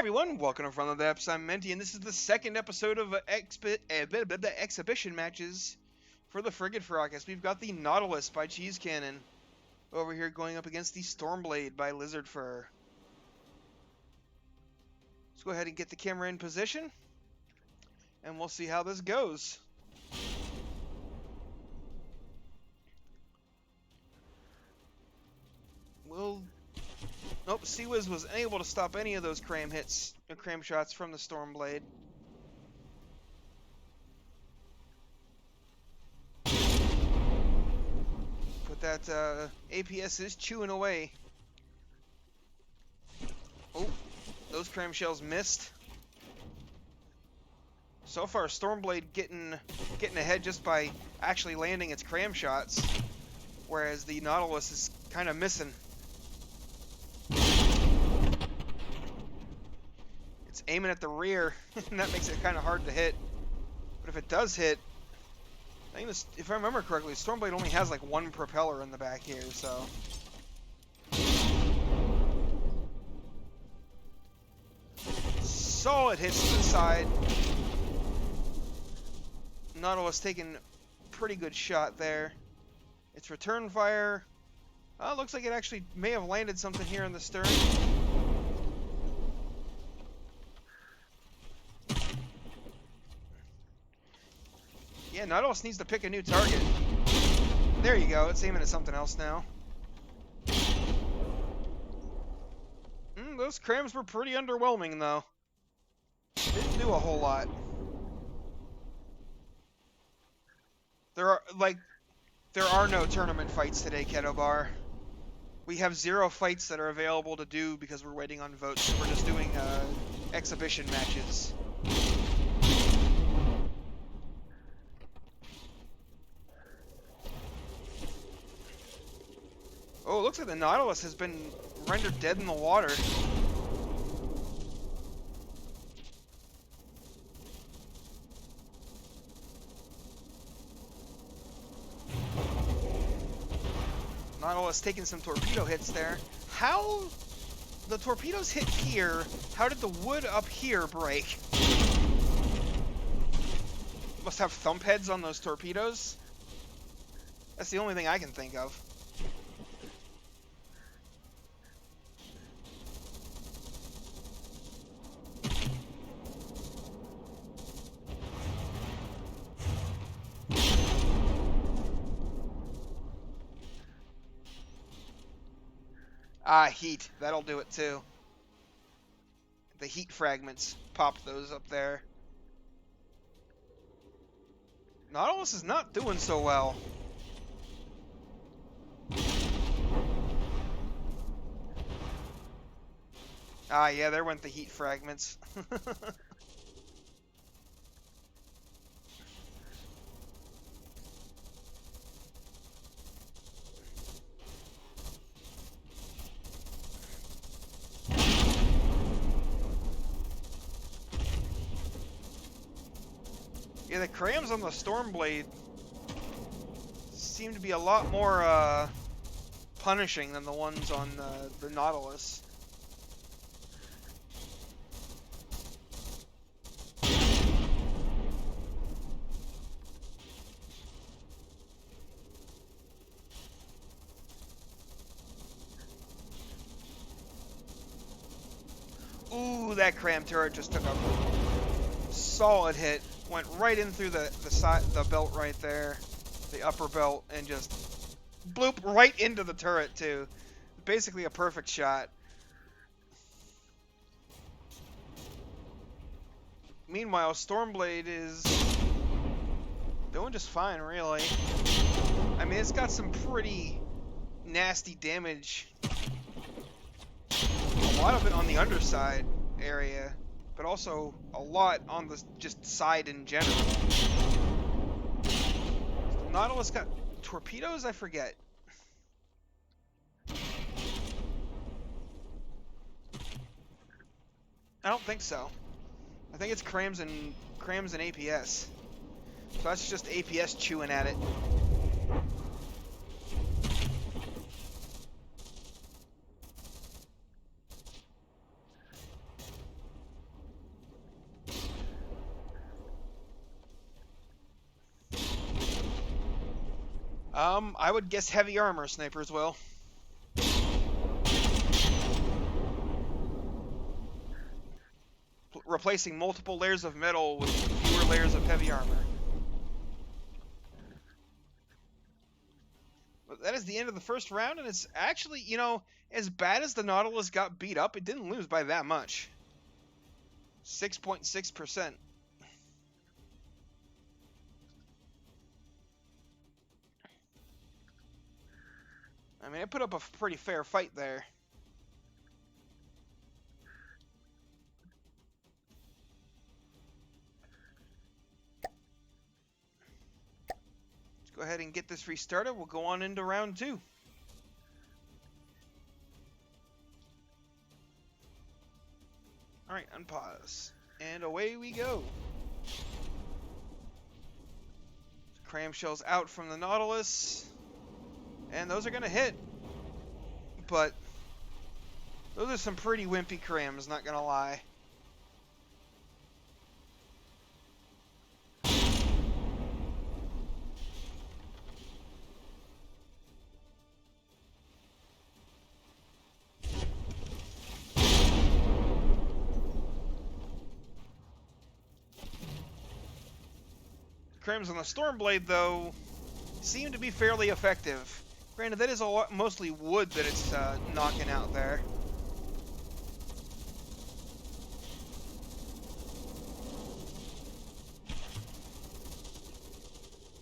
everyone, welcome to Front of the Apps. I'm Menti, and this is the second episode of exhibition matches for the Frigate Fracas. We've got the Nautilus by Cheese Cannon over here going up against the Stormblade by Lizard Fur. Let's go ahead and get the camera in position, and we'll see how this goes. Nope, Seawiz was unable to stop any of those cram shots from the Stormblade. But that APS is chewing away. Oh, those cram shells missed. So far, Stormblade getting ahead just by actually landing its cram shots, whereas the Nautilus is kind of missing. It's aiming at the rear, and that makes it kind of hard to hit. But if it does hit, I think this, if I remember correctly, Stormblade only has like one propeller in the back here, so. Solid hits to the side. Nautilus taking a pretty good shot there. Its return fire. Looks like it actually may have landed something here in the stern. Yeah, Nautilus needs to pick a new target. There you go, it's aiming at something else now. Those crams were pretty underwhelming, though. Didn't do a whole lot. There are no tournament fights today, Keto Bar. We have 0 fights that are available to do because we're waiting on votes. So we're just doing exhibition matches. Oh, it looks like the Nautilus has been rendered dead in the water. Nautilus taking some torpedo hits there. How the torpedoes hit here? How did the wood up here break? Must have thump heads on those torpedoes. That's the only thing I can think of. Heat. That'll do it too. The heat fragments popped those up there. Nautilus is not doing so well. Yeah, there went the heat fragments. Yeah, the crams on the Stormblade seem to be a lot more punishing than the ones on the Nautilus. Ooh, that cram turret just took a solid hit. Went right in through the belt right there, the upper belt, and just bloop right into the turret too. Basically a perfect shot. Meanwhile, Stormblade is doing just fine, really. I mean, it's got some pretty nasty damage. A lot of it on the underside area, but also a lot on the just side in general. Nautilus got torpedoes? I forget. I don't think so. I think it's crams and APS. So that's just APS chewing at it. I would guess heavy armor snipers will. Replacing multiple layers of metal with fewer layers of heavy armor. But that is the end of the first round, and it's actually, you know, as bad as the Nautilus got beat up, it didn't lose by that much. 6.6%. I mean, it put up a pretty fair fight there. Let's go ahead and get this restarted. We'll go on into round 2. Alright, unpause. And away we go. Clamshells out from the Nautilus. And those are going to hit. But those are some pretty wimpy crams, not going to lie. Crams on the Stormblade, though, seem to be fairly effective. Granted, that is mostly wood that it's knocking out there.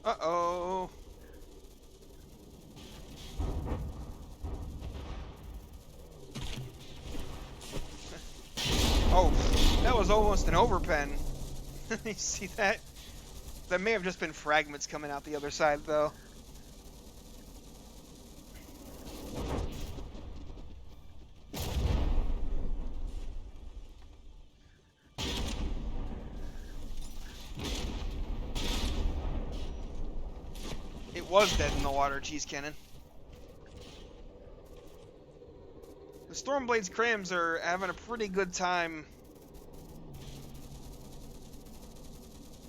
Uh-oh. Oh, that was almost an overpen. You see that? That may have just been fragments coming out the other side, though. It was dead in the water, cheese cannon. The Stormblade's crams are having a pretty good time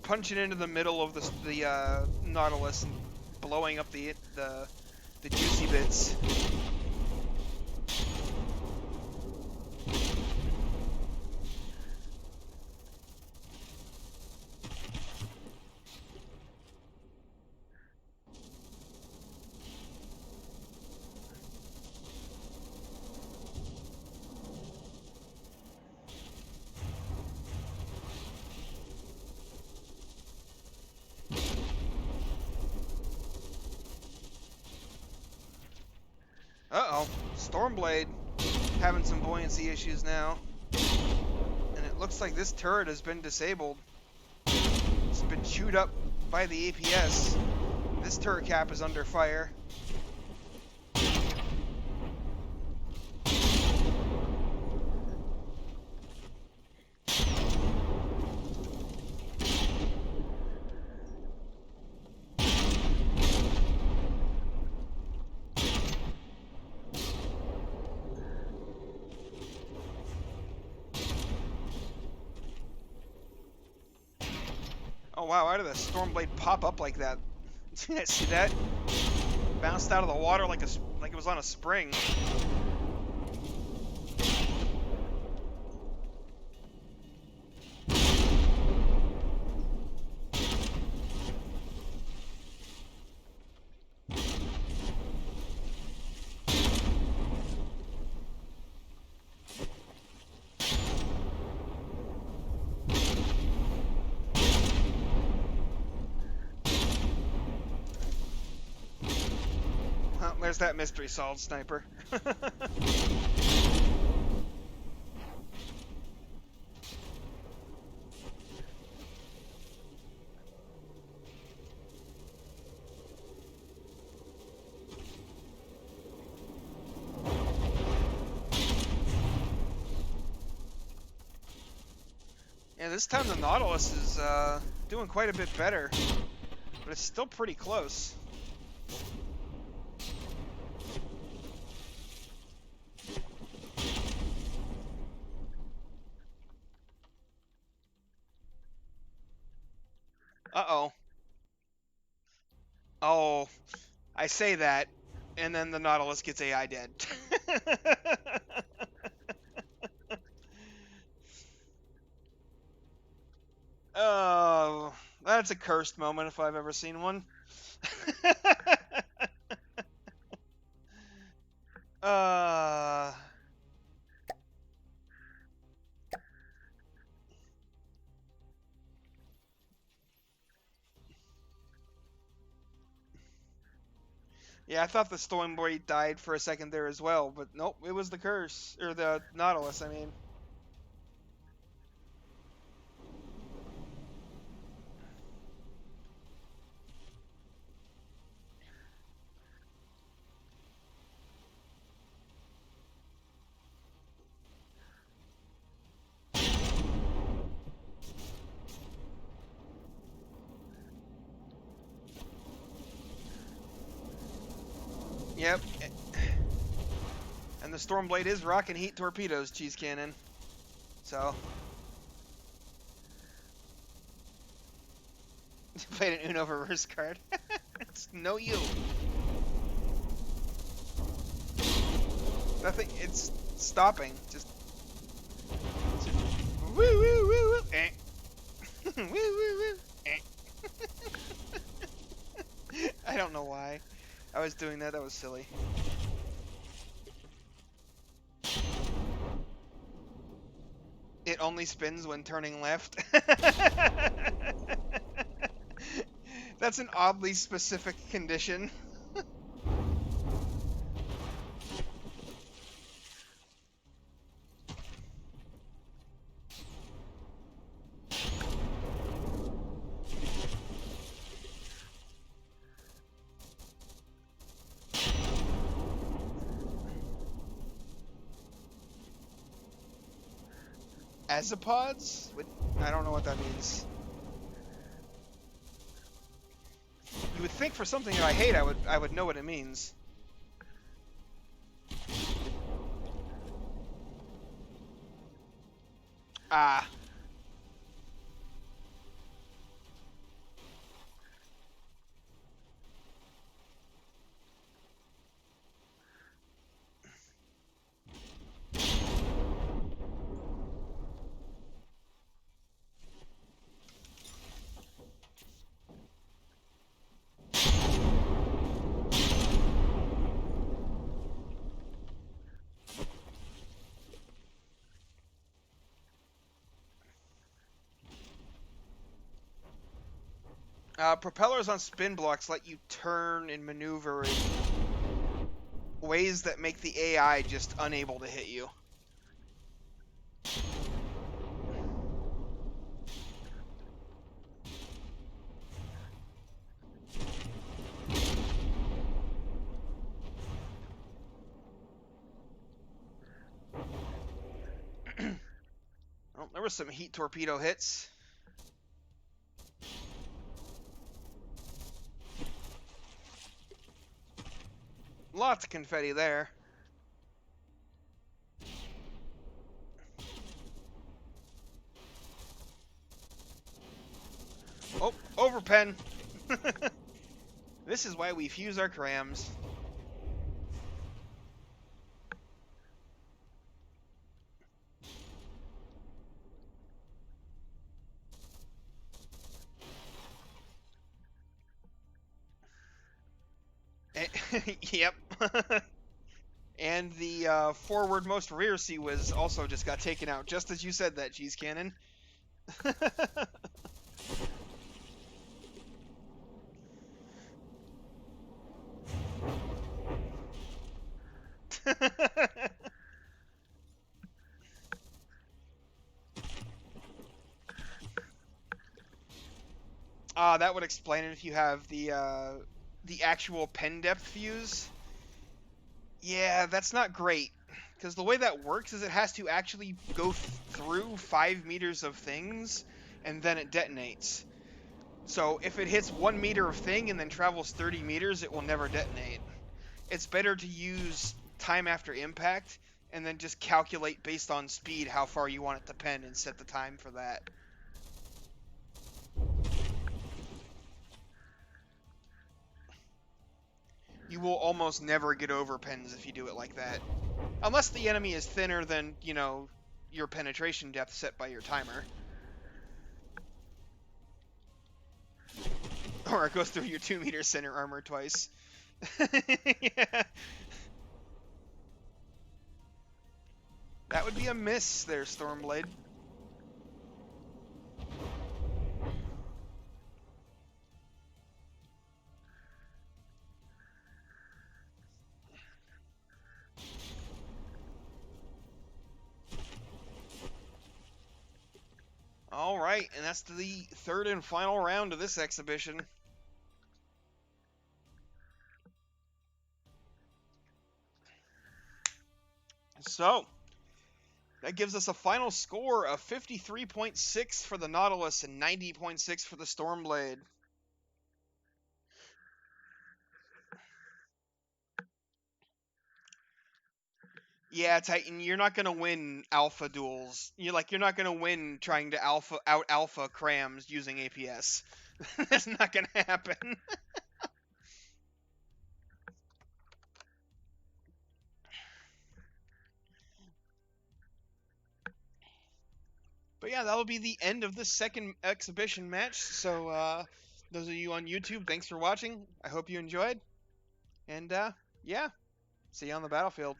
punching into the middle of the Nautilus and blowing up the juicy bits. Uh-oh. Stormblade having some buoyancy issues now. And it looks like this turret has been disabled. It's been chewed up by the APS. This turret cap is under fire. Oh wow, why did the Stormblade pop up like that? See that? Bounced out of the water like it was on a spring. There's that mystery solved, sniper. Yeah, this time the Nautilus is doing quite a bit better, but it's still pretty close. Uh-oh. Oh, I say that, and then the Nautilus gets AI dead. Oh, that's a cursed moment if I've ever seen one. uh, yeah, I thought the Stormblade died for a second there as well, but nope, it was the curse, or the Nautilus, I mean. Yep. And the Stormblade is rocking heat torpedoes, Cheese Cannon. So. Played an Uno reverse card. It's no you. Nothing, it's stopping. Just woo woo woo woo. Eh. Woo woo woo. Eh. I don't know why. I was doing that, that was silly. It only spins when turning left. That's an oddly specific condition. Azipods? I don't know what that means. You would think for something that I hate, I would know what it means. Ah. Propellers on spin blocks let you turn and maneuver in ways that make the AI just unable to hit you. Well, there were some heat torpedo hits. Lots of confetti there. Oh, overpen. This is why we fuse our crams. Yep. And the forward-most rear sea was also just got taken out, just as you said that, Cheese Cannon. That would explain it if you have the actual pen depth fuse. Yeah, that's not great. Because the way that works is it has to actually go through 5 meters of things, and then it detonates. So if it hits 1 meter of thing and then travels 30 meters, it will never detonate. It's better to use time after impact, and then just calculate based on speed how far you want it to pen and set the time for that. You will almost never get over pens if you do it like that. Unless the enemy is thinner than, you know, your penetration depth set by your timer. Or it goes through your 2-meter center armor twice. Yeah. That would be a miss there, Stormblade. Alright, and that's the third and final round of this exhibition. So, that gives us a final score of 53.6 for the Nautilus and 90.6 for the Stormblade. Yeah, Titan, you're not gonna win alpha duels. You're not gonna win trying to out alpha crams using APS. That's not gonna happen. But yeah, that'll be the end of this second exhibition match. So those of you on YouTube, thanks for watching. I hope you enjoyed. And yeah, see you on the battlefield.